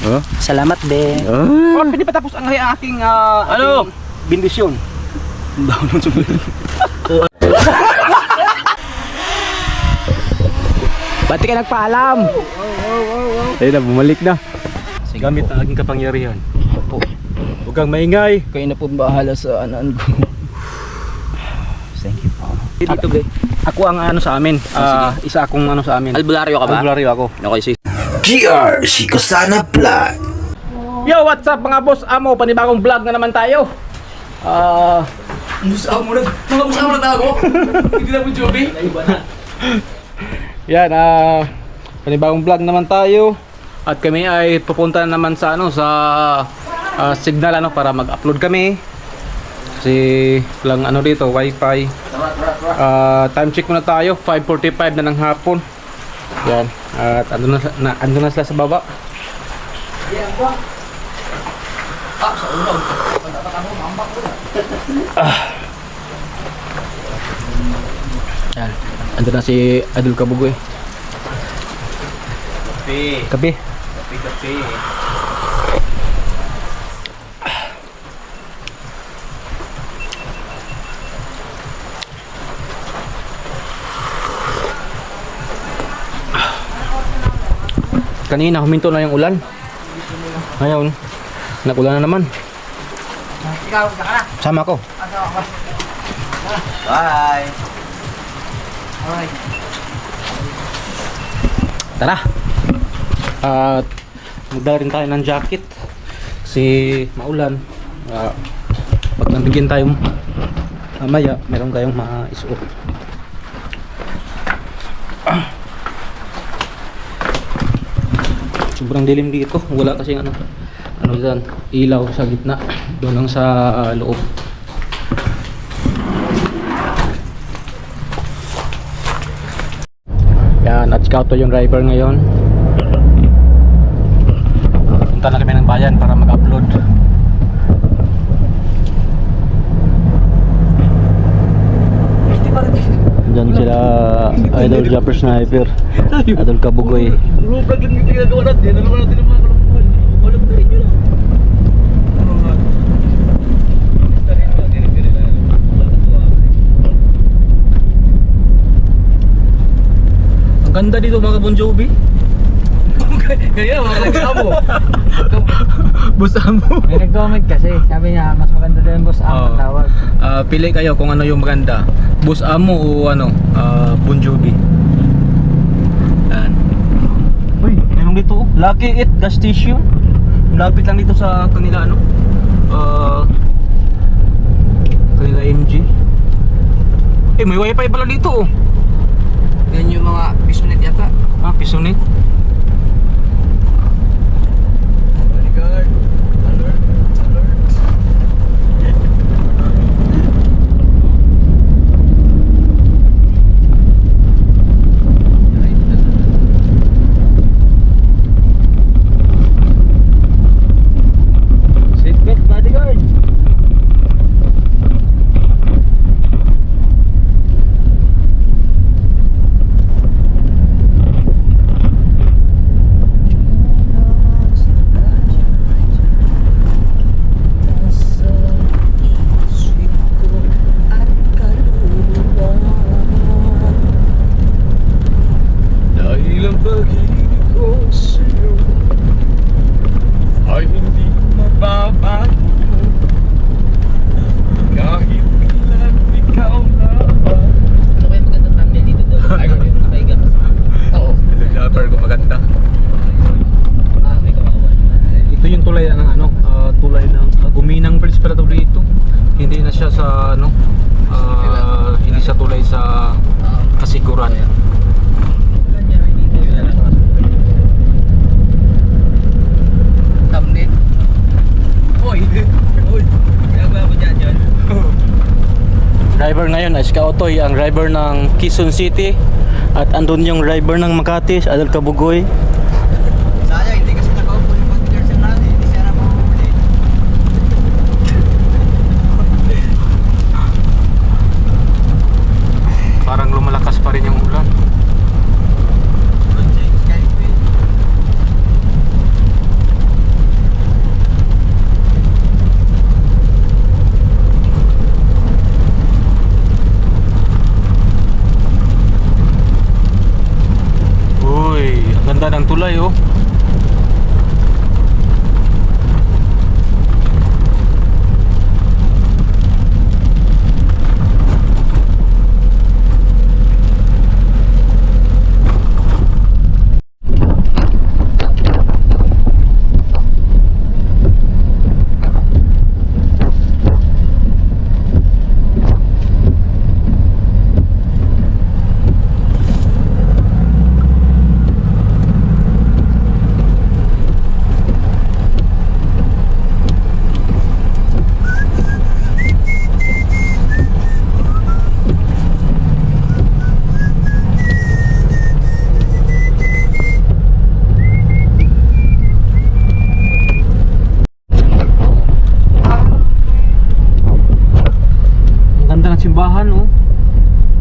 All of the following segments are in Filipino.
Oh? Salamat din. Oh. Pwede pa tapos ang aking aking bendisyon. Down sa Ba't ka nagpaalam? Ayun na, bumalik na. Gamit ang aking kapangyarihan. Opo. Huwag kang maingay. Kayo na po bahala sa anan ko. Thank you po. Dito guys. Ako ang ano sa amin. Isa akong ano sa amin. Albularyo ka ba? Albularyo ako. Okay, sige. GR Shikosana Vlog. Yo, what's up mga boss amo? Panibagong vlog na naman tayo. Boss amo na. Mga boss amo na tawag ko. Hindi na po Joby. Naiba na. Yan, panibagong vlog naman tayo. At kami ay pupunta naman sa ano sa signal ano para mag-upload kami. Kasi lang ano dito, wifi. Time check muna tayo, 5:45 na ng hapon. Yan. At ando na sila sa baba. Yan. Ando na si Adol Kabugoy. Kape. Kape. Kanina huminto na yung ulan. Ngayon, nag-ulan na naman. Ikaw, saka na. Sama ko. Bye. Bye. Tara. At magdala rin tayo ng jacket. Kasi maulan. Pag nandagyan tayo mamaya, meron kayong maisuot. Sobrang dilim dito. Wala kasi ano dyan, ilaw sa gitna. Doon lang sa loob. Yan, at scout yung driver ngayon. Punta na kami ng bayan para mag-upload. Diyan sila Idol Jumper Sniper, Idol Kabugoy. Vlog lang yung ginagawa natin. Ano naman natin ang mga kalapuan? Walang tayo nyo lang. Ang ganda dito mga Bon Jovi. Kaya mga nag-amo. Boss Amo. May nag-comment kasi. Sabi niya, mas maganda din boss amo tawag. Pili kayo kung ano yung maganda. Boss Amo o ano, Bon Jovi. Yan. Uy, meron dito. Lucky It gas station. Lapit lang dito sa kanila ano. Kanila MG. May wifi pala dito. Yan yung mga pisonet yata. Pisonet. Bodyguard. Alert. Seatbelt bodyguard. Dahil ang pag-ibig ko sa'yo ay hindi mababago. Kahit kailan ikaw na ba. Ano kayo magandang thumbnail dito daw? Ayaw yung nakaiga. Oo. Developer ko maganda. May kawawan. Ito yung tulay ng ano, tulay ng Guminang Bridge pala to dito. Hindi na siya sa ano, hindi sa tulay sa Kasiguran. Thumbnail. Oy. Kaya ba ako dyan? Driver ngayon ay Iska Otoy, ang driver ng Quezon City. At andun yung driver ng Makati, Adol Kabugoy. Sayang, hindi kasi nakaupo yung bodyguard natin. Hindi siya na mahuli. Parang lumalakas pa rin yung ulan. ganda ng tulay oh. Ganda ng simbahan oh.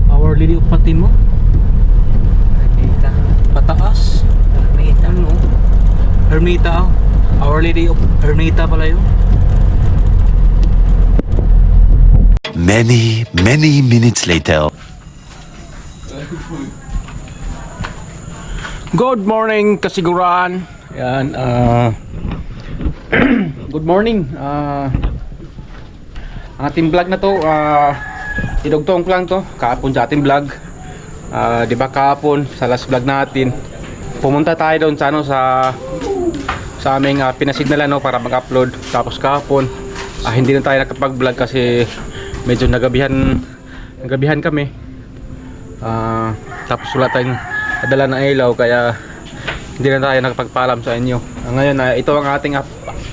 Our Lady of Fatima. Ermita. Pataas. Ermita. Ano? Ermita oh. Our Lady of Ermita pala yun. Many minutes later. Good morning kasiguran. Yan good morning. Ang ating vlog na to, idugtong ko lang to kahapon sa ating vlog. Di ba kahapon sa last vlog natin, pumunta tayo doon sa ano sa aming pinasignalan no, para mag-upload. Tapos kahapon hindi na tayo nakapag-vlog kasi medyo nagabihan kami. Tapos wala tayong adala ng ilaw kaya hindi na tayo nakapagpaalam sa inyo. Ngayon ito ang ating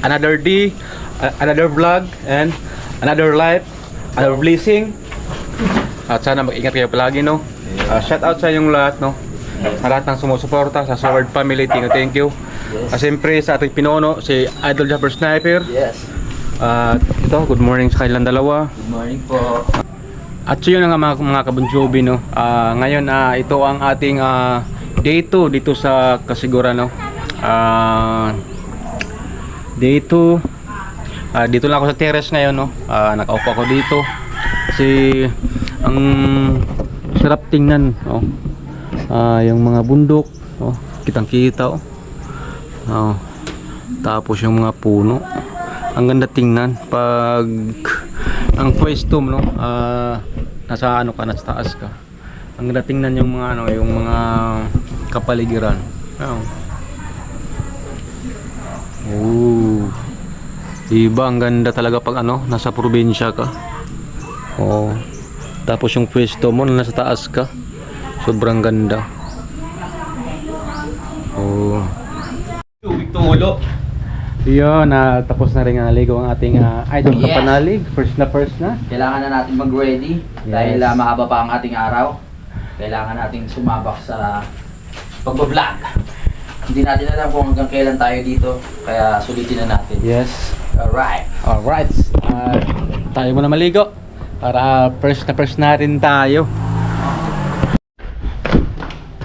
another day, another vlog and another life, another blessing. At sana mag-ingat kayo palagi no. Shout out sa inyong lahat no. Sa lahat ng sumusuporta sa Sword Family, thank you. Siyempre sa ating pinuno si Idol Japper Sniper. Yes. Ito, good morning sa kanilang dalawa. Good morning po. At so yun nga mga kabunsubi no. Ngayon ito ang ating day 2 dito sa Kasiguran no. Day 2. Dito lang ako sa terrace ngayon no. Nakaupo ako dito kasi ang sarap tingnan no. Yung mga bundok oh, kitang-kita oh. Tapos yung mga puno. Ang ganda tingnan pag ang pwesto no, nasa ano ka, nasa taas ka. Ang ganda tingnan yung mga ano, yung mga kapaligiran. Oh. Diba ang ganda talaga pag ano, nasa probinsya ka. Oh. Tapos yung pwesto mo nasa taas ka. Sobrang ganda. Oh. Tubig tumulo. Yun, tapos na rin naligo ang ating idol Yes. kapanalig. First na. Kailangan na natin mag-ready dahil mahaba pa ang ating araw. Kailangan nating sumabak sa pag-vlog. Hindi natin alam kung hanggang kailan tayo dito, kaya sulitin na natin. Yes. Alright. Alright. Tayo muna maligo para first na rin tayo.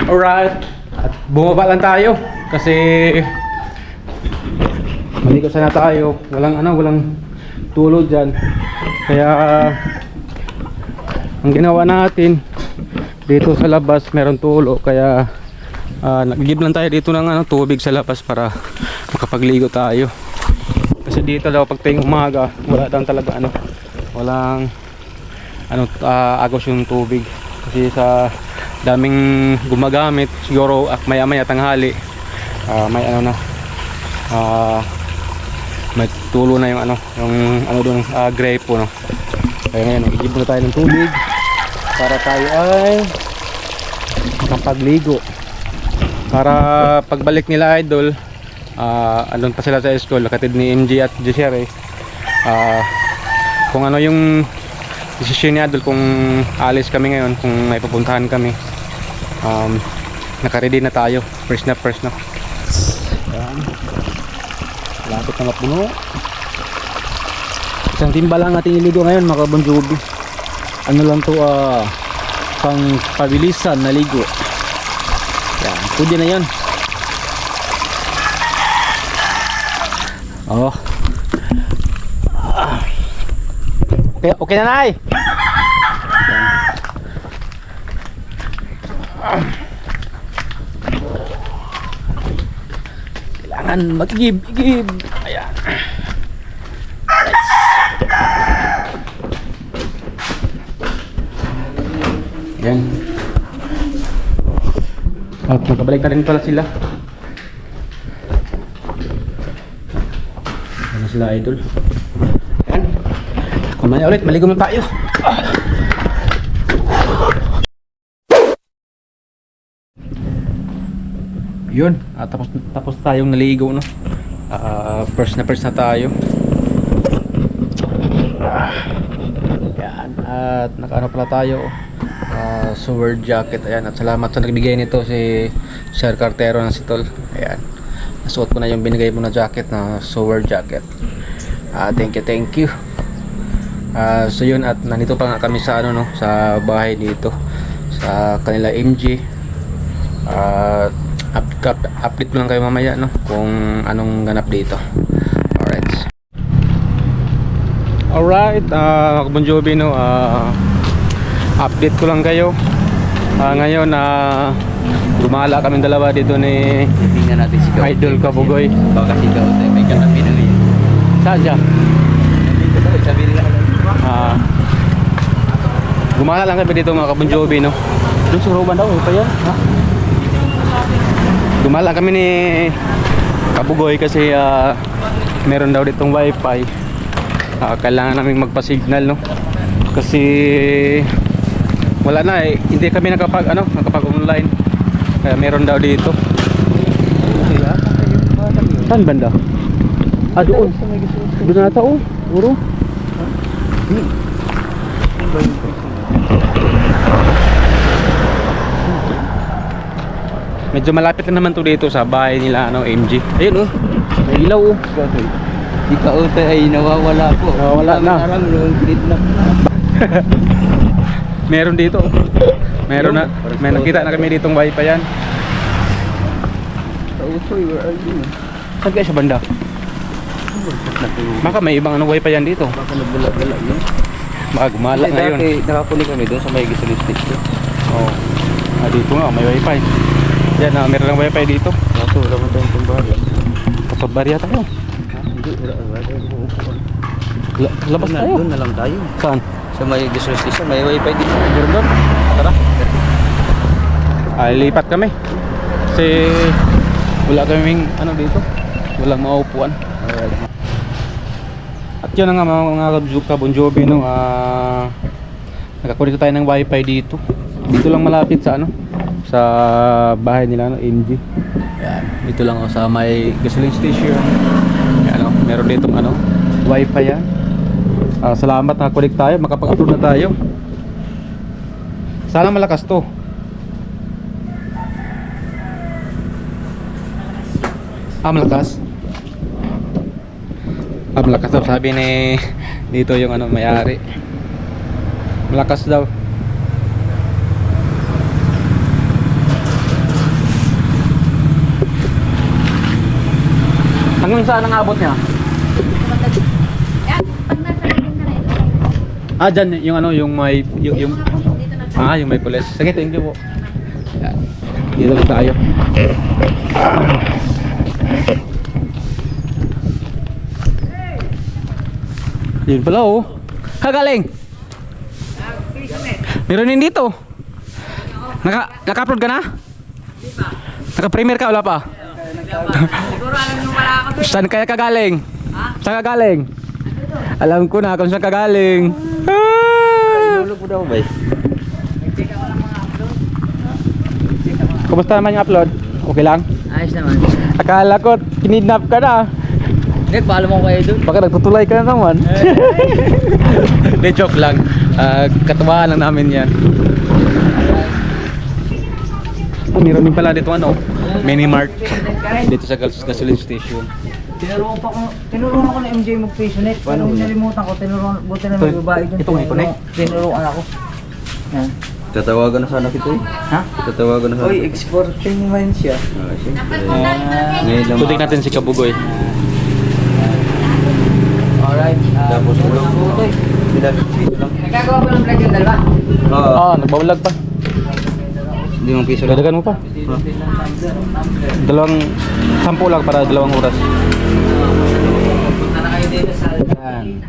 Alright. At bumaba lang tayo kasi maligo sana tayo. Walang tulog dyan. Kaya ang ginawa natin dito sa labas meron tulo, kaya nag-give lang tayo dito ng tubig sa labas para makapagligo tayo. Kasi dito daw pag tingin umaga wala daw talaga walang agos yung tubig kasi sa daming gumagamit. Siguro maya tanghali may may tulo na yung doon grape no. Kaya ngayon i-give na tayo ng tubig para tayo ay makapagligo, para pagbalik nila idol andun pa sila sa school, nakatid ni MG at Jessere, kung ano yung decision ni idol, kung alis kami ngayon, kung may pupuntahan kami, nakaready na tayo, first na yan. Lapit na mapuno. Isang timba lang ating iligo ngayon mga kabunsubi. Ano lang to, pang pabilisan na ligo. Yan, pwede na yan. Oh. Okay na nay. Yan, magigib. Ayan. Yan. At nakabalik na rin pala sila. Ano sila, idol? Yan. Kumaya ulit, maligo na tayo. Yun, tapos tayong naligo, no? First na tayo. Yan, at nakaano pala tayo. Sword jacket, ayan, at salamat sa nagbigay nito si Sir Cartero ng Sitol. Ayan, nasuot ko na yung binigay mo na jacket na sword jacket. Thank you. So yun, at nandito pa nga kami sa ano, no, sa bahay dito sa kanila MG. Update ko lang kayo mamaya, no, kung anong ganap dito. Alright, Bon Jovi, no, update ko lang kayo. Ngayon, gumala kami dalawa dito ni Tingnan natin si Idol Kabugoy. Baka si Kaute may kanapi na ngayon. Saan siya? Dito daw, sabi nila. Gumala lang kami dito mga Bon Jovi, no. Doon sa Roban daw, pa yan, ha? Gumala kami ni Kabugoy kasi meron daw ditong wifi. Kailangan namin magpa-signal, no, kasi wala na eh, hindi kami nakapag-online, kaya meron daw dito. Saan banda? Doon na tao, puro medyo malapit na naman to dito sa bahay nila, ano, MG. Ayun, oh, may ilaw, oh. Si Kaute ay nawawala po. Nawawala na. Parang kidnap na. Meron dito. Meron na. May nakita na kami ditong wifi yan. Kautoy, where are you? Saan kaya siya banda? Baka may ibang wifi yan dito. Baka nagbalak-balak yun. Baka gumala ngayon. Dati nakapuli kami doon sa may Gisuli Station. Oo. Dito nga may wifi. Yan, meron lang wifi dito. Kaso wala man tayong pambarya. Kapag barya tayo. Hindi, wala tayong uupuan. Labas tayo. Doon na lang tayo. Saan? Sa may Gisuli Station, may wifi dito. Meron doon. Tara. Lipat kami. Kasi wala kaming ano dito. Walang maupuan. At yun na nga mga Bon Jovi, no, nakakulit tayo ng wifi dito. Dito lang malapit sa ano, sa bahay nila, no, MG. Yan, dito lang sa may gasoline station. Yan, no, meron ditong ano, wifi yan. Salamat, nakakulit tayo, makapag-upload na tayo. Sana malakas to. Malakas. Malakas daw, sabi ni dito yung ano, may-ari. Malakas daw. Hanggang saan ang abot niya? Dyan yung ano, yung may yung may pulis. Sige, thank you po. Yan. Dito lang tayo. Yun pala, oh. Kagaling. Meron din dito. Naka-upload ka na? Naka-premiere ka, wala pa? Siguro alam nyo wala ako. Saan kaya kagaling? Saan kagaling? Alam ko na kung saan kagaling. Tulog mo daw ba? Kumusta naman yung upload? Okay lang? Ayos naman. Akala ko kinidnap ka na. Hindi, paalam mo kayo doon. Baka nagtutulay ka na naman. Hindi, joke lang. Katuwaan lang namin yan. Meron din pala dito ano, mini mart dito sa gasoline station. Tinuruan ko na MJ mag-passionate. Pero nalimutan ko, buti na may babae dun. Ito may connect. Tinuruan ako. Yan. Tatawagan na sana kita eh. Ha? Tatawagan na sana. Uy, exporting man siya. Siyempre. Ngayon lang. Tutik natin si Kabugoy. Alright. Tapos tulog mo. Nagkagawa ko ng vlog yung dalawa. Oo. Nagbawalag pa. Hindi mong piso lang. Dadagan mo pa. Dalawang, 10 lang para 2 oras. Punta na kayo dito sa Yan.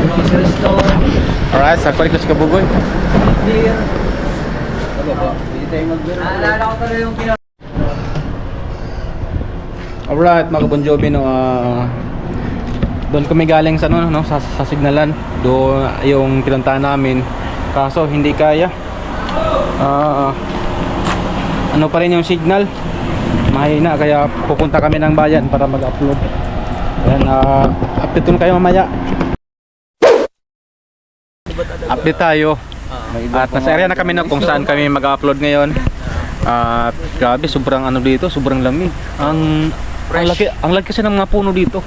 grocery store. Alright, sa kulit ko sa Kabugoy. Beer. Ano ba? Hindi tayo magbiro. Naalala ko talaga yung Alright, mga Bon Jovi, no, doon kami galing sa, sa Signalan. Doon yung pinuntahan namin. Kaso hindi kaya. Ano pa rin yung signal. Mahina, kaya pupunta kami ng bayan para mag-upload. Ayan, update ko na kayo mamaya. Update tayo. At nasa area na kami na kung saan kami mag-upload ngayon. Grabe, sobrang ano dito, sobrang lamig. Ang laki kasi ng mga puno dito.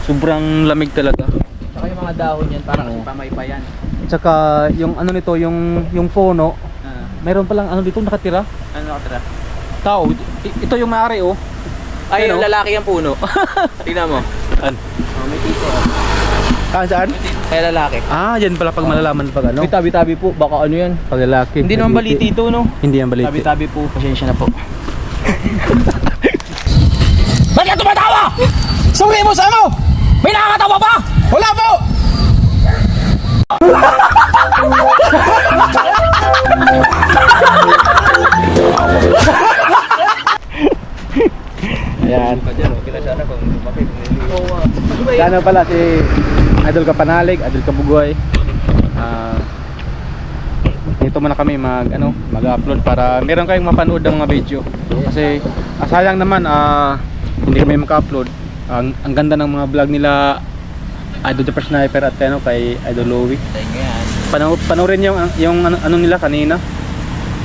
Sobrang lamig talaga. Saka yung mga dahon yan, parang kasi pamaypayan. Tsaka yung ano nito, yung puno, mayroon palang ano dito nakatira. Ano nakatira? Tao, ito yung may-ari oh. Ay, Ano? yung lalaki yung puno. Tingnan mo. Oh, May tito. saan? Kaya lalaki. Yan pala pag malalaman pag ano. May tabi-tabi po, baka ano yan. Pag lalaki. Hindi naman baliti ito, no? Hindi yan baliti. Tabi-tabi po. Pasensya na po. Ba't ka tumatawa? Sungay mo sa ano? May nakakatawa ba? Wala po! Ayan. Okay na sana kung lumapit. Sana pala si Idol Kapanalig, Idol Kabugoy. Dito muna kami mag-upload para meron kayong mapanood ng mga video. Kasi sayang naman hindi kami maka-upload. Ang ganda ng mga vlog nila Idol Jumper Sniper at kay Idol Louie. Thank you yan. Panoorin yung ano nila kanina.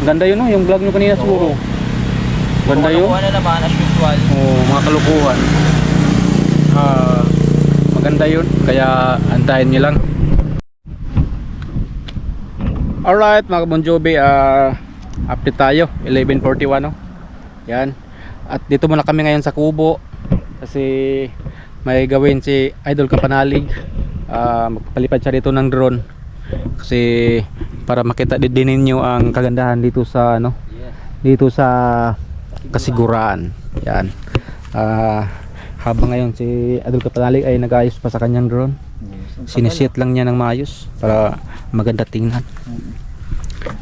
Ang ganda yun, yung vlog nyo kanina siguro. Ganda yun. Kung na naman, as usual. Mga kalukuhan. Maganda yun, kaya antayin nyo lang. Alright mga Bon Jovi, update tayo 11:41 no? Yan. At dito muna kami ngayon sa Kubo kasi may gawin si Idol Kapanalig. Magpapalipad siya dito ng drone kasi para makita din ninyo ang kagandahan dito sa dito sa Kasiguran. Yan. Habang ngayon si Idol Kapanalig ay nag-ayos pa sa kanyang drone. Sinisit lang niya ng maayos para maganda tingnan.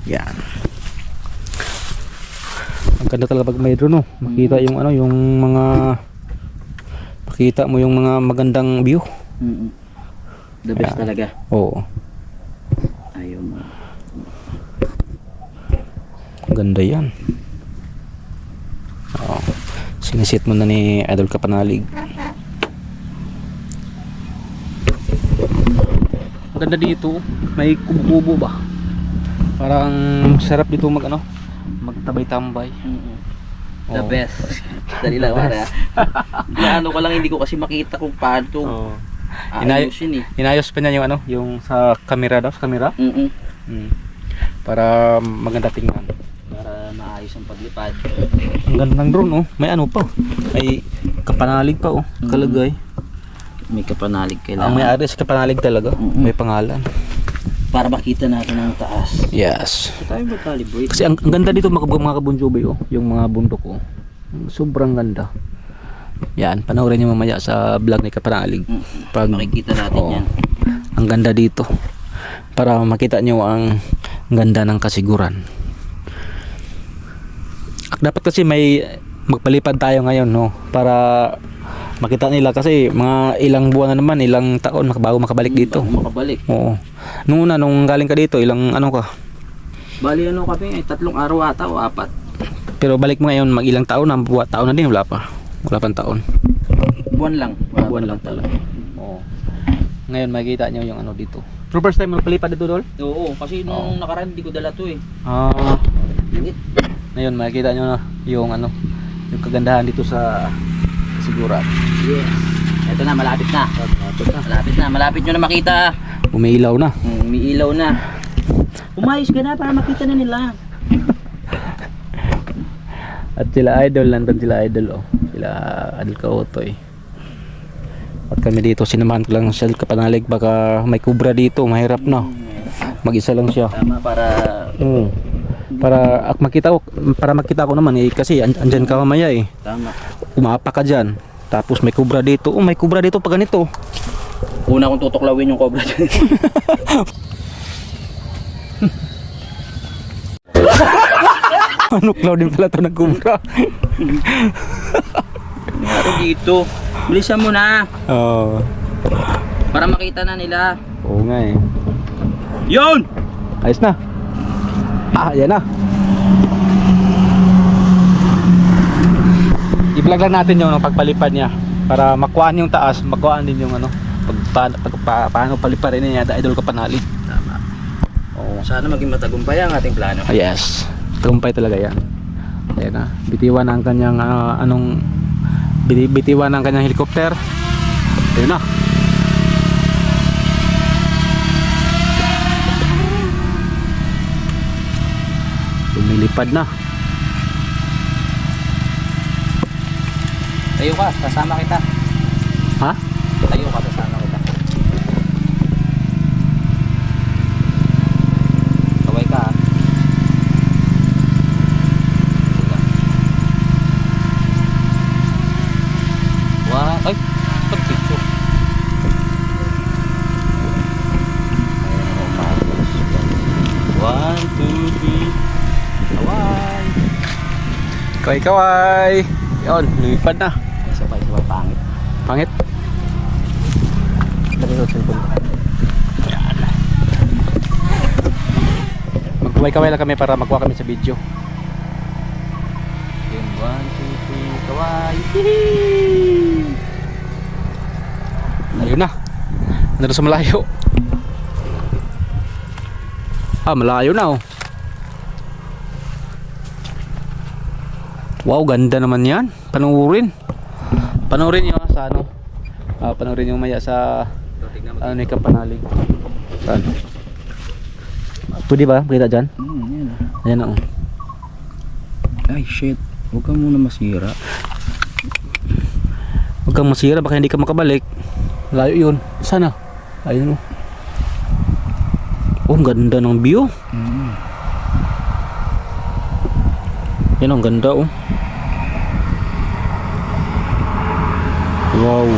Yan. Ang ganda talaga pag may drone, makita yung yung mga makita mo yung mga magandang view. The best talaga. Oo. Ayaw mo. Ang ganda yan. Sinisit mo na ni Idol Kapanalig. Ang ganda dito, may kubo-kubo ba? Parang sarap dito magtabay-tambay. The Oo. best. Dali lang para. Ano ko lang hindi ko kasi makita kung paano to. Ayusin eh. Inayos pa niya yung yung sa camera daw, sa camera. Para maganda tingnan. Para maayos ang paglipad. Ang ganda ng drone may pa. May Kapanalig pa kalagay. May kapanalig kailangan. Ang may-ari sa Kapanalig talaga, may pangalan. Para makita natin ang taas. Yes. Tayo mag-calibrate. Kasi ang ganda dito mga Bon Jovi yung mga bundok sobrang ganda. Yan, panoorin niyo mamaya sa vlog ni Kapanalig. Pag makikita natin yan. Ang ganda dito. Para makita niyo ang ganda ng Kasiguran. Dapat kasi may magpalipad tayo ngayon para makita nila kasi mga ilang buwan na naman, ilang taon bago makabalik dito. Makabalik. Oo. Nung galing ka dito, ilang ka? Bali kami ay 3 araw ata o 4. Pero balik mo ngayon mag-ilang taon na, taon na din, wala pang taon. Buwan lang. Buwan lang talaga. Oo. Ngayon makikita niyo yung dito. Pero first time mo palipad dito, Dol? Oo, kasi nung nakaraan hindi ko dala to eh. Lingit. Ngayon makikita niyo na yung yung kagandahan dito sa Kasiguran. Yes. Ito na, malapit na. Malapit nyo na makita. Umiilaw na. Umiilaw na. Umayos ka na para makita na nila. At sila Idol, nandun sila Idol Sila Idol Kaotoy. At kami dito, sinamahan ko lang siya Kapanalig, baka may kubra dito, mahirap na. Mag-isa lang siya. Tama, para Para makita ko naman eh, kasi andyan ka mamaya eh. Tama. Umapa ka dyan. Tapos may kubra dito. Oh, may kubra dito pag ganito. Una kong tutuklawin yung cobra dyan. Ano, cloud din pala to ng kubra. Ano dito? Bilisan mo na. Oo. Para makita na nila. Oo nga eh. Yun! Ayos na. Yan na. I-vlog lang natin yung pagpalipad niya para makuhaan yung taas, makuhaan din yung ano, paano paliparin niya, idol ka panali. Tama. Oo. Sana maging matagumpay ang ating plano. Yes. Tagumpay talaga yan. Ayan na. Bitiwan ang kanyang bitiwan ang kanyang helicopter. Ayun na. Lumilipad na. Tayo ka, kasama kita. Ha? Tayo ka, kasama kita. Kaway ka ha. Wow, ay, ba't dito? One, two, three. Kaway. Kaway-kaway. Yun, lumipad na. Sabay pangit. Pangit. Magkaway-kaway lang kami para magkuha kami sa video. Yun, 1, 2, 3, kaway. Ayun na. Nandun sa malayo. Malayo na oh. Wow, ganda naman yan. Panurin. Panurin nyo sa ano. Panurin yung maya sa ano ni Kapanalig. Saan? Pwede ba? Kita dyan? Yan. Ayan na oh. Ay, shit. Huwag ka muna masira. Huwag kang masira, baka hindi ka makabalik. Layo yun. Sana? Ayun oh. Oh, ang ganda ng view. Yan ang ganda oh. Wow.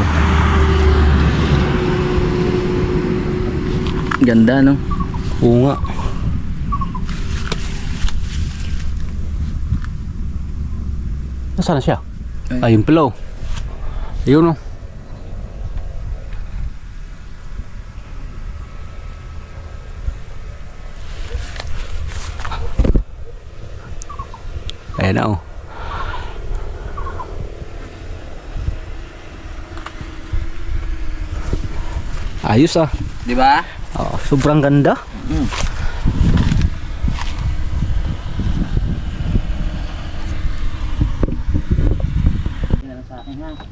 Ganda, no? Oo nga. Nasaan na siya? Ayun pala oh. Ayun oh. Ayan na oh. Ayos ah. Di ba? Oh, sobrang ganda.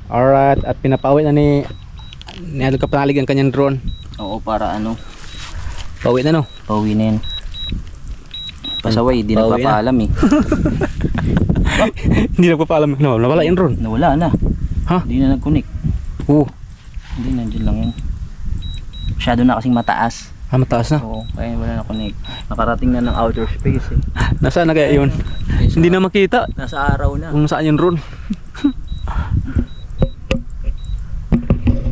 Alright, at pinapauwi na ni Idol Kapanalig ang kanyang drone. Oo, para ano? Pauwi na no? Pawinin. Pasaway, di Pauwi na. nagpapaalam eh. Hindi nagpapaalam. No, nawala yung drone. Nawala na. Ha? Hindi na nag-connect. Oo. Hindi, nandiyan lang yun. Masyado na kasing mataas. Mataas na. Oo, kaya wala na connect. Nakarating na ng outer space eh. Nasaan na kaya yun? Hindi na makita Nasa araw na. kung saan yung drone.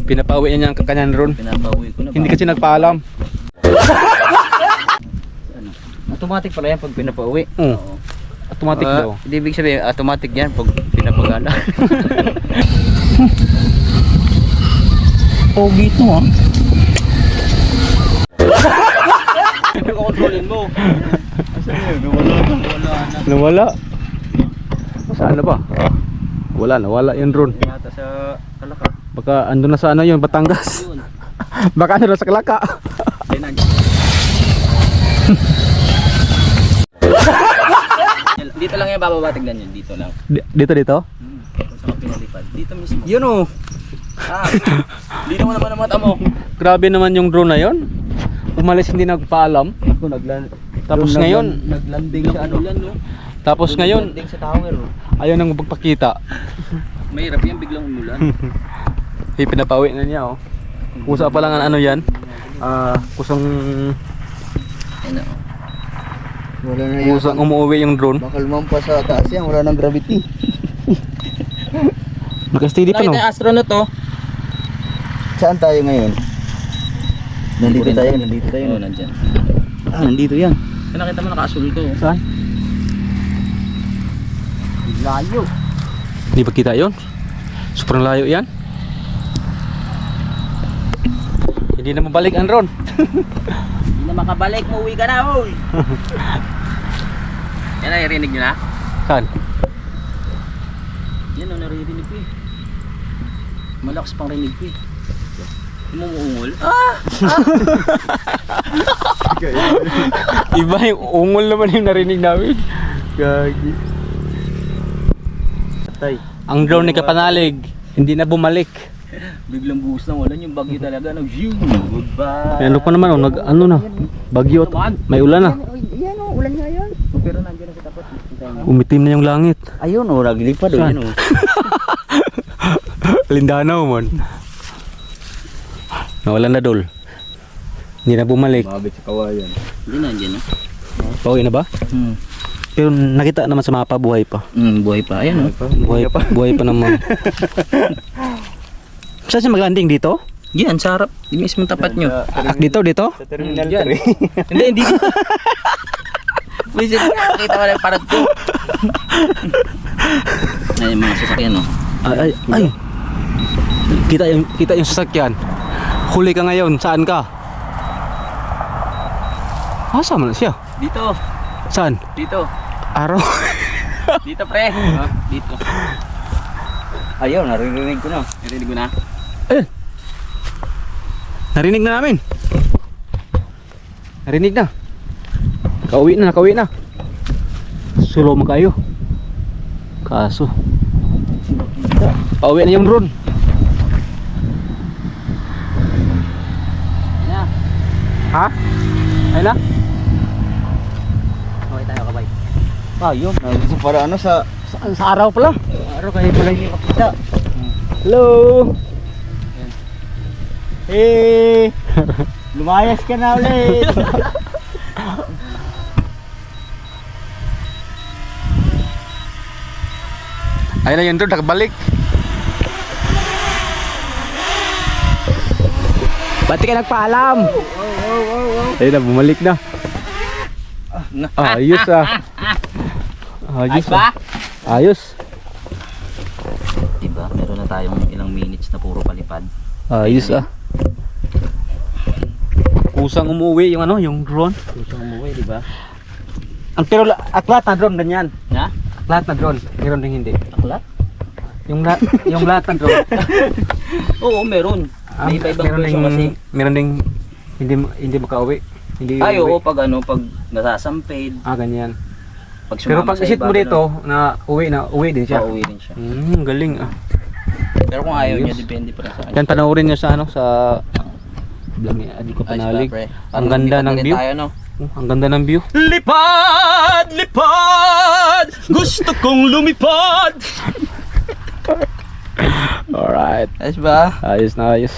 Pinapauwi niya ang kanyang drone. Pinapauwi ko na. Hindi kasi nagpaalam. Automatic pala yan pag pinapauwi. Oo. Automatic daw. Hindi ibig sabihin, automatic yan pag pinapagala. Pogi ito ha. Kontrolin mo. Nawala. Saan na ba? Nawala yung drone. Yata sa Kalaka. Baka ando na sa ano yun, Batangas. Baka ando na sa Kalaka. Dito lang yan bababa, tignan yun. Dito lang. Dito? Kung saan ka pinalipad. Dito mismo. Yun oh. Dito mo naman ang mata mo. Grabe naman yung drone na yun. Umalis hindi nagpaalam. Ako Tapos ngayon, naglanding sa ano lang no. tapos ngayon, Naglanding sa tower. ayaw nang magpakita. Mahirap yan biglang umulan. Pinapauwi na niya oh. Kusa pa lang ang ano yan. Kusang Ano. Wala na yan. Kusang umuwi yung drone. Baka lumampas sa taas yan, wala nang gravity. Naka-steady pa no? Nakita yung astronaut oh. Saan tayo ngayon? Nandito tayo. Oo, nandyan. Ah, nandito yan. Kaya nakita mo naka-asul ko. Saan? Layo. Hindi ba kita yun? Sobrang layo yan. Hindi na mabalik ang drone. Hindi na makabalik, mauwi ka na, oy! Yan na, narinig nyo na? Saan? Yan o, naririnig ko eh. Malakas pang rinig ko eh. Hindi mo muungol? Iba yung ungol naman yung narinig namin. Gagi. Tay. Ang drone ni Kapanalig, hindi na bumalik. Biglang buhos na wala yung bagyo talaga. Nag-view. Goodbye. Ano pa naman, ano na, bagyo at may ulan na. Yan o, ulan nga yan. Pero nandiyan na sa tapat. Umitim na yung langit. Ayun o, naglipad o. Saan? Yan o. Lindanaw mon. Nawala na dol. Hindi na bumalik. Mabit sa kawayan. Hindi nandiyan na. Pauwi na ba? Pero nakita naman sa mapa, buhay pa. Buhay pa. Ayan o. Buhay pa naman. Saan siya mag-landing dito? Yan, sa harap. Di mismo tapat nyo. Dito? Sa terminal Yan. 3. Hindi. Visit mo, nakita mo lang parang ko. Ayan yung mga sasakyan o. Ay. Kita yung sasakyan. Huli ka ngayon. Saan ka? Saan man siya? Dito. Saan? Dito. Araw. Dito pre. Dito. Ayun, naririnig ko na. Narinig mo na? Narinig na namin. Narinig na. Nakauwi na. Sulo mo kayo. Kaso. Pauwi na yung drone. Yan. Ha? Ayun na? Okay tayo kabay. Ayun, gusto para ano sa Sa araw pala. araw kahit wala hindi makita. Hello. Eh, lumayas ka na ulit. Ayun na yung drone. Nakabalik. Ba't ka nagpaalam? Ayun na, bumalik na. Ayos ah. Ayos ba? Ayos. Diba? Meron na tayong ilang minutes na puro palipad. Ayos ah. Kusang umuwi yung yung drone. Kusang umuwi, diba? Pero lahat na drone ganyan. Ha? Lahat na drone, meron ding hindi. Aklat? Yung lahat ng drone. Oo, meron. May iba-ibang version kasi. Meron ding hindi makauwi. Hindi Ay, uuwi. oo, pag nasasampid. Ganyan. Pag Pero sumama pag sa isit iba, mo dito na uwi din siya. Pauwi din siya. Galing ah. Pero kung ayaw Ayos. niya, depende pa rin sa kanya. Yan panoorin niyo sa sa vlog ni Adi ko Panalig. Pre. Ang ganda ng view. Tayo, no? Ang ganda ng view. Lipad! Lipad! Gusto kong lumipad! Alright. Ayos ba? Ayos na ayos.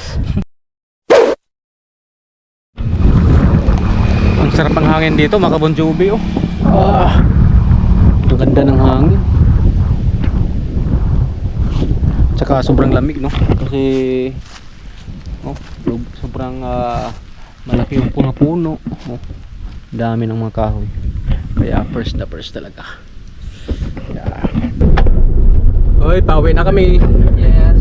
Ang sarap ng hangin dito, mga Bon Jovi oh. Ang ganda ng hangin. Tsaka sobrang lamig no. Kasi sobrang malaki yung puno-puno. Dami ng mga kahoy. Kaya first talaga. Yeah. Oy, pauwi na kami. Yes.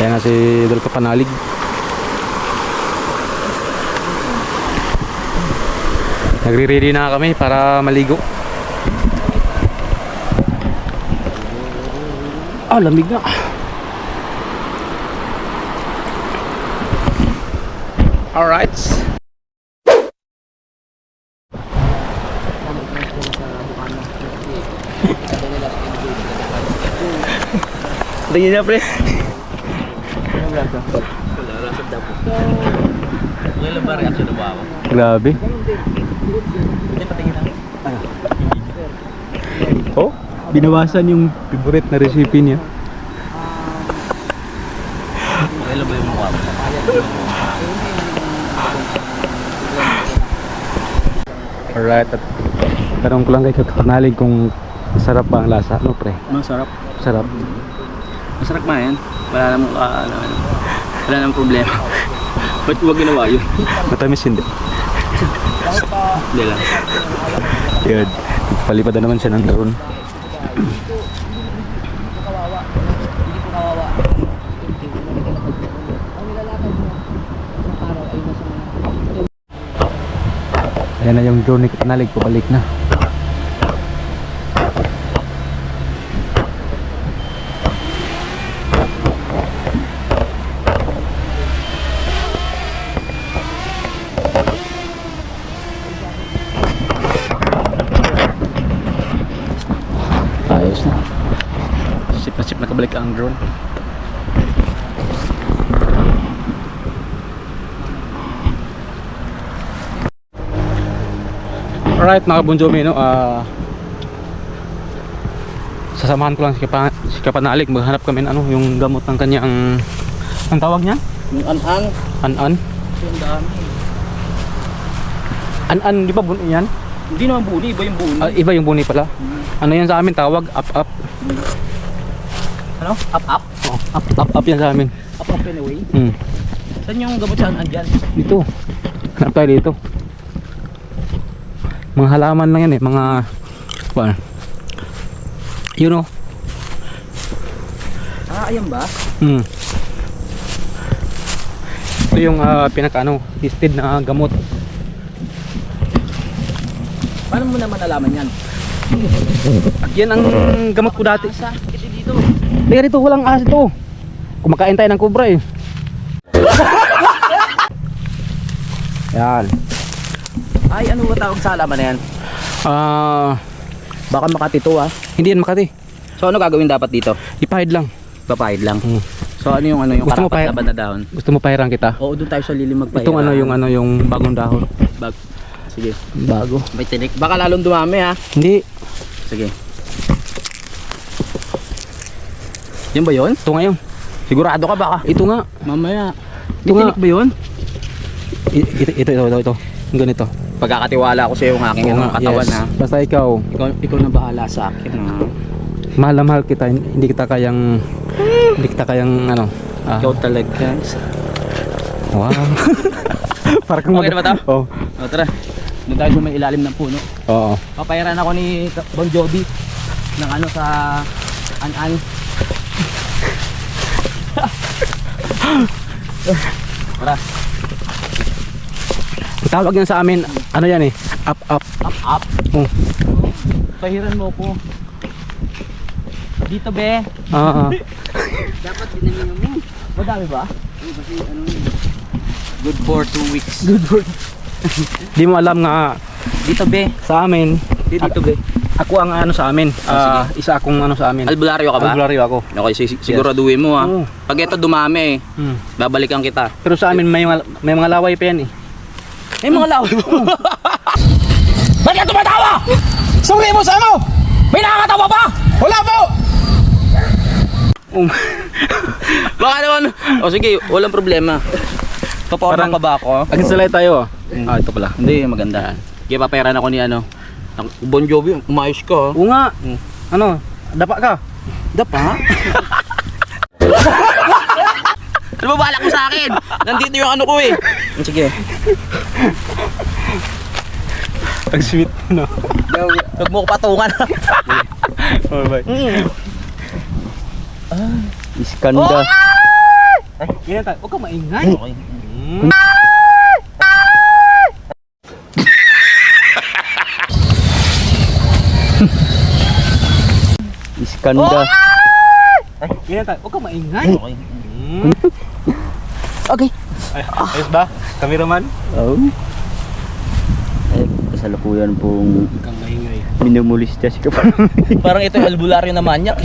Ayan na si Idol Kapanalig. Nagre-ready na kami para maligo. Lamig na. Alright. Tingin niya, pre. Ilan ba reaction na ba ako? Grabe. Oh, binawasan yung favorite na recipe niya. Ilan ba yung mukha mo? Alright, at tanong ko lang kay Kapanalig kung masarap ba ang lasa, no pre? Masarap. Sarap. Masarap ma yan. Wala namang wala namang problema. Ba't huwag ginawa yun? Matamis hindi. Hindi lang. Yun. Palipad na naman siya ng drone. Ayan na yung drone ni Kapanalig, pabalik na. Ayos na. Sip na kabalik ang drone. Alright mga Bonjomi, no? Sasamahan ko lang si Kapanalig. Maghanap kami ng ano, yung gamot ng kanyang, ang tawag niya? Yung an-an. An-an? Yung dami. An-an, di ba buni yan? Hindi naman buni. Iba yung buni. Iba yung buni pala. Ano yan sa amin tawag? Up-up. Ano? Up-up? Oh, up-up yan sa amin. Up-up anyway. Saan yung gamot sa an-an dyan? Dito. Hanap tayo dito. Mga halaman lang yan eh. Mga well, you know. Ayan ba? Ito yung pinaka ano, listed na gamot. Paano mo naman nalaman yan? Yan ang gamot ko dati. Asa? Ito dito. Kaya dito walang ahas ito. Kumakain tayo ng kubra eh. Yan. Ay, ano ba tawag sa halaman na yan? Baka Makati to Hindi yan Makati. So ano gagawin dapat dito? Ipahid lang. Papahid lang. So ano yung Gusto mo karapat laban na dahon? Gusto mo pahiran kita? Oo, doon tayo sa lilim magpahira. Itong yung bagong dahon. Sige. Bago. May tinik. Baka lalong dumami ha. Hindi. Sige. Yan ba yun? Ito ngayon. Sigurado ka baka? Ito nga. Mamaya. Ito May nga. tinik ba yun? Ito. Yung ganito. Pagkakatiwala ko sa iyo ng aking Oo nga, katawan yes. ha. Basta ikaw Ikaw na bahala sa akin ha. mahal na mahal kita, hindi kita kayang ano. Ikaw talaga. Wow. Parang kang Okay na ba to? Oh. O tara. Doon tayo sa may ilalim ng puno. Oo. Papayaran ako ni Bon Jovi ng ano sa an-an. Tara. Ang tawag yan sa amin, ano yan eh? Up. Up. Oh. Pahiran mo ko. Dito be. Dapat dinamin mo. Madami ba? Kasi ano good for 2 weeks. Good word. Di mo alam nga Dito be. sa amin. Dito be. Ako ang ano sa amin. sige. Isa akong ano sa amin. Albularyo ka ba? Albularyo ako. Okay, siguraduhin mo ha. Oo. Pag ito dumami, babalikan kita. Pero sa amin may mga laway pa yan eh. May mga laway mo. Ba't ka tumatawa? Sungri mo sa ano? May nakakatawa ba? Wala po! Baka naman. O sige, walang problema. Paporma Parang- pa ba ako? Agsalay tayo. Ito pala. Hindi, maganda. Kaya papayaran ako ni ano. Bon Jovi, umayos ka. Oo nga. Ano? Dapa ka. Dapa? Ano ba balak mo sa akin? Nandito yung ano ko eh. Sige. Ang sweet no. Huwag mo ko patungan. Oh, bye. Mm. Iskanda. Yan tayo. Huwag kang maingay. Okay. Iskanda. Yan tayo. Huwag kang maingay. Okay. Okay. Ayos ba? Cameraman? Oh. Ay, kasalukuyan pong Huwag kang maingay. minumulis siya si Kapal. Parang ito yung albularyo na manyak.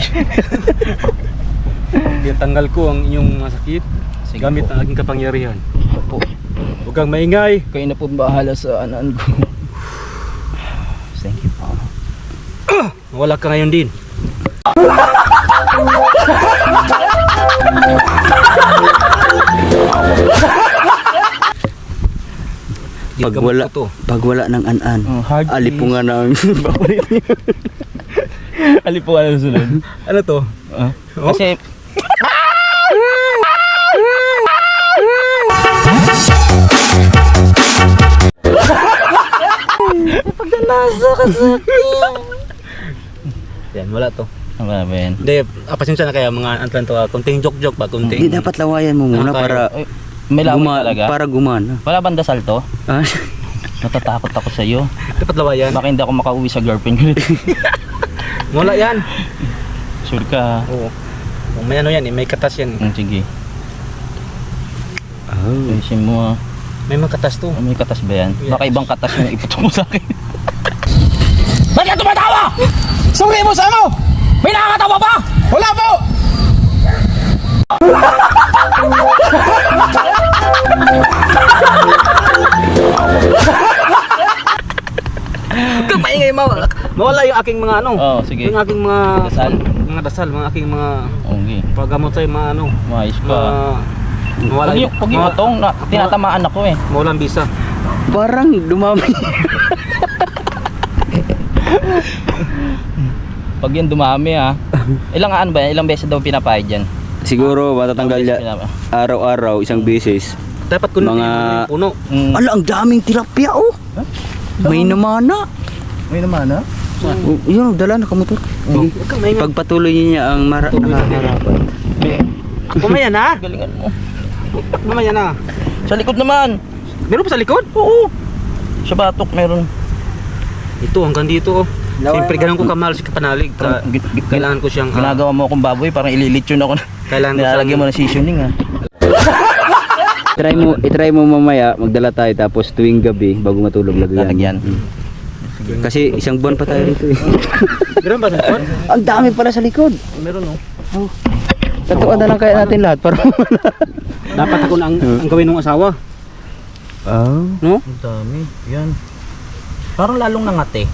Tanggal ko ang inyong masakit. Sige Gamit po. ang aking kapangyarihan. Po. Huwag kang maingay. Kayo na po bahala sa anaan ko. Thank you po. Wala ka ngayon din. Pag wala ng an-an, hard alipungan na ang Alipungan na sunod. Ano to? Kasi Yan, wala to. ano ba yan? Hindi, pasensya na kaya mga antlan to. Kunting joke-joke ba? Kunting... Hindi dapat lawayan mo muna Tayo. para May laway talaga. para gumana. Wala bang dasal to? Ah, Natatakot ako sa iyo. Dapat lawayan. Baka hindi ako makauwi sa girlfriend ko. Wala yan. Sure ka. Oo. May ano yan eh, may katas yan eh. Sige. oh. Ayusin mo ah. May mga katas to. May katas ba yan? Yes. Baka ibang katas yung iputok mo sa akin. Ba't ka tumatawa? Sungay mo sa mo! May nakakatawa ba? Wala po! Kung maingay mawala yung aking mga ano. Oo, sige. Yung aking mga Dasal? mga dasal, mga aking mga Okay. paggamot sa'yo, mga ano. Maayos Mga... pa. Mawala Pag yung utong, tinatamaan ako eh. Mawalang bisa. Parang dumami. Pag yun dumami ah. Ilang ano ba yan? Ilang beses daw pinapahid yan? Siguro matatanggal Ilang beses ya pinapa- araw-araw isang beses. Dapat kunin Mga- yung puno. Ala, ang daming tilapia oh. May namana. May naman ah? Oh, yun, dala nakamotor. Huwag kang maingay. Pagpatuloy niya ang nakaharapan. Pumaya na. Galingan mo. Pumaya na. Sa likod naman. Meron pa sa likod? Oo. Sa batok meron. Ito, hanggang dito oh. Siyempre ganun ko kamahal si Kapanalig. Kailangan ko siyang... Ginagawa mo akong baboy, parang ililitsyon ako na. kailangan ko Nilalagyan mo ng seasoning ah. I-try mo mamaya, magdala tayo tapos tuwing gabi bago matulog Lalagyan. Kasi isang buwan pa tayo rito eh. Meron ba sa likod? Ang dami pala sa likod. Meron oh. Tatuan na lang kaya natin lahat para Dapat ako na ang gawin ng asawa. Oh. No? Ang dami. Yan. Parang lalong nangate.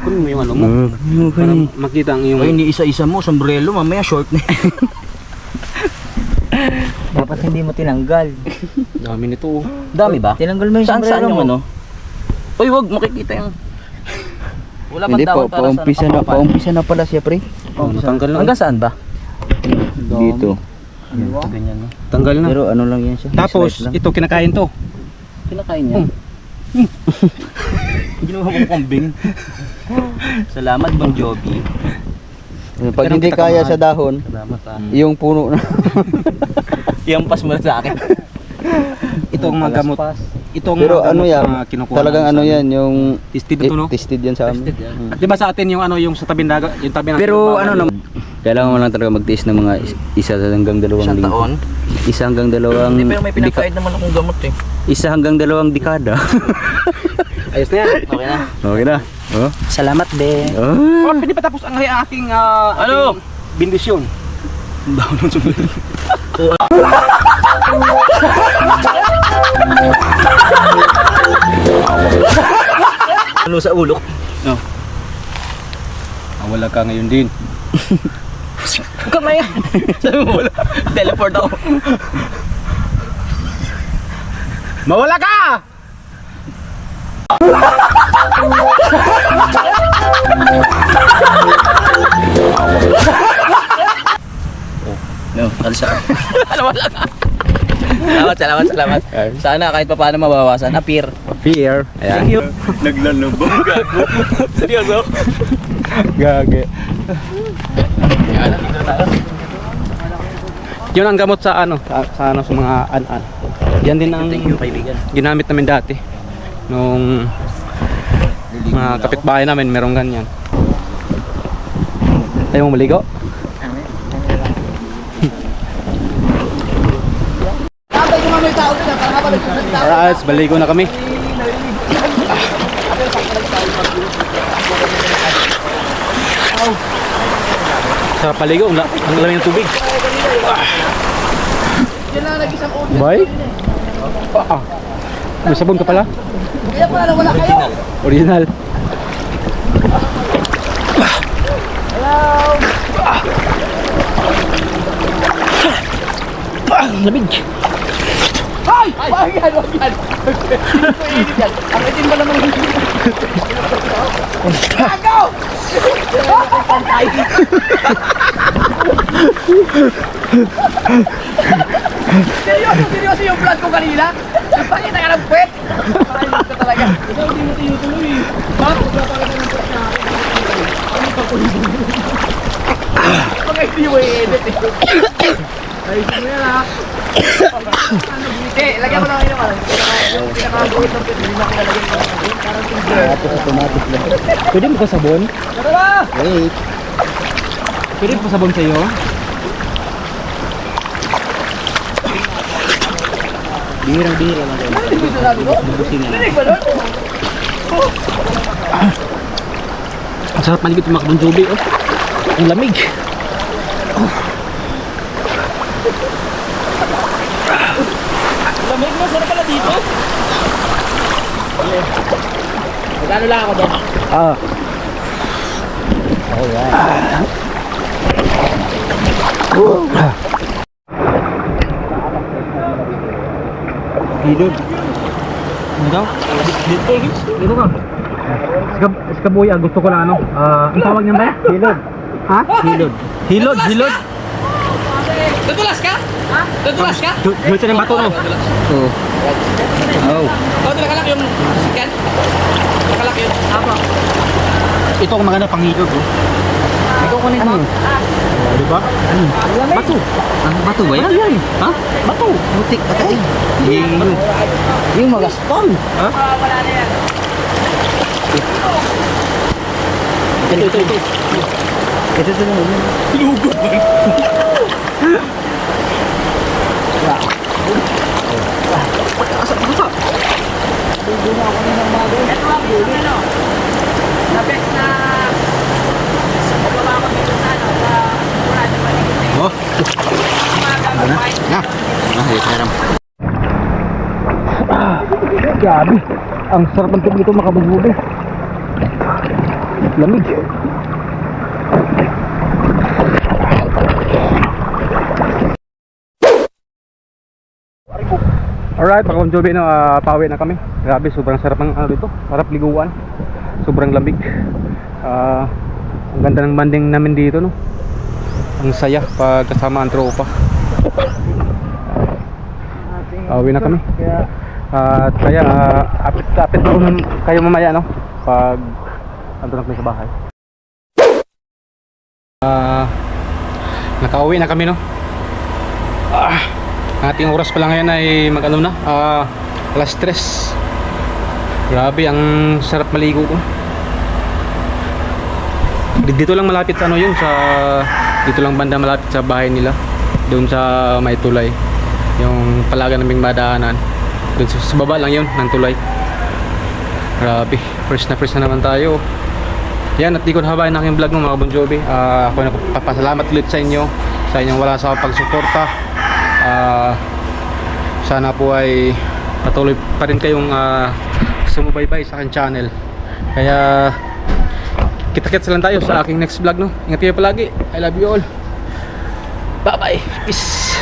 Kunin mo yung ano mo. Para makita ang iyong... Ay, hindi isa-isa mo. Sombrero, mamaya short na. Dapat hindi mo tinanggal. Dami nito oh. Dami ba? Tinanggal mo yung Saan sombrero yung mo. ano? Uy, wag makikita yung... Wala bang Hindi dahon pa, paumpisa na pala siya pre. Oh, natanggal na. Hanggang saan ba? Dito. Ito ganyan no. Tanggal na. Pero ano lang yan siya. Tapos, slice lang. ito kinakain to. Kinakain niya. Ginawa ko kambing. Salamat Bang Joby. Pag hindi kaya sa dahon, Salamat ah. yung puno na. Iampas mo na sa akin. Ito ang mga gamot. Ito ang Pero mga ano gamot yan, na kinukuha talagang namin ano sa- yan, yung Tested ito no? tested yan sa amin. At di ba sa atin yung ano yung sa tabi dagat, yung tabi natin. Pero ano naman, kailangan mo lang talaga magtiis ng mga isa hanggang dalawang Isang linggo. taon? Isa hanggang dalawang Hindi, pero may pinapahid naman akong gamot eh. isa hanggang dalawang dekada. Ayos na yan. Okay na. Okay na. Oh. Salamat din. Oh. Oh, pwede pa tapos ang aking Ano? bendisyon. Ano sa ulo? Wala ka ngayon din. Huwag ka maya. Sabi mo wala. Teleport ako. Mawala ka! No, alsa. Ano wala ka? Salamat. Sana kahit pa paano mabawasan. Appear. Fear. Ayan. Thank you. Naglalubog gago. Seryoso? Gage. Yan, dito na tayo. Yun ang gamot sa ano, sa ano, sa mga an-an. Yan din ang Thank you, kaibigan. ginamit namin dati. Nung mga kapitbahay namin, merong ganyan. Tayo mo maligo? Alright, baligo na kami. Sarap maligo, ang lamig ng tubig. Bay? May sabon ka pala? Original. Lamig. Ay! Wag yan, wag yan! Hindi yan. Ang itim ba naman yung Gago! Seryoso yung vlog ko kanina? Nagpakita ka ng puwet? Pakailit ka talaga. Hindi mo tinutuloy. Bakit nagpapakita ng puwet na akin? Ano pa po yun? Mga hindi mo i-edit eh. Ayusin mo yan ha. Eh, lagyan mo lang kayo naman. Yung pinakabuhit ng pwede, hindi na kinalagyan ko. Parang tingin. Pwede mo ka sabon? Tara ba? Wait. Pwede mo sabon sa iyo? Bihirang-bihira lang kayo. Ano yung sasabi ko? Narinig ba nun? Ang sarap maligit yung makabang jobi, oh. Ang lamig. Lamig mo, sarap pala dito. Magkano lang ako doon? Ah. Hilod. Ano daw? Dito ka. Skabuya, gusto ko na ano. Ang tawag niyan ba? Hilod. Ha? Hilod. Hilod, hilod. Tutulas ka? Ha? Tutulas ka? Hilod sa ng bato, no? Oo. Oh. O, nakalak yung sikan? Nakalak yun? Apa? Ito ang maganda pang hilod, oh. Ikaw kunin mo. Di ba? Bato. Bato ba yan? Yan. Ha? Bato. Butik patay. Yung magaston. Ha? Wala na yan. Ito. Ito na naman. Lugod ba? Lapit na sa pababa ko dito sa ano, sa Murado Paligid. Oh. Na. Hiram. Grabe. Ang sarap ng tubig ito, makabagbubi. Lamig. Alright, mga Joby, no, pauwi na kami. Grabe, sobrang sarap ng ano dito. Sarap liguan. Sobrang lamig. Ang ganda ng banding namin dito, no. Ang saya pag kasama ang tropa. Pauwi na kami. At kaya apit po kayo mamaya, no, pag andun na kami sa bahay. Nakauwi na kami, no. Ang ating oras pa lang ngayon ay mag-ano na, alas 3. Grabe, ang sarap maligo ko. Dito lang malapit sa ano yun, dito lang banda malapit sa bahay nila, doon sa may tulay, yung palaga naming madaanan. Doon sa baba lang yun ng tulay. Grabe, fresh na naman tayo. Yan, at di ko nahabayan ang aking vlog ng mga Bon Jovi. Ako na papasalamat ulit sa inyo, sa inyong wala sa pagsuporta. Sana po ay patuloy pa rin kayong sumubaybay sa aking channel. Kaya kita-kits lang tayo sa aking next vlog, no. Ingat kayo palagi. I love you all. Bye bye. Peace.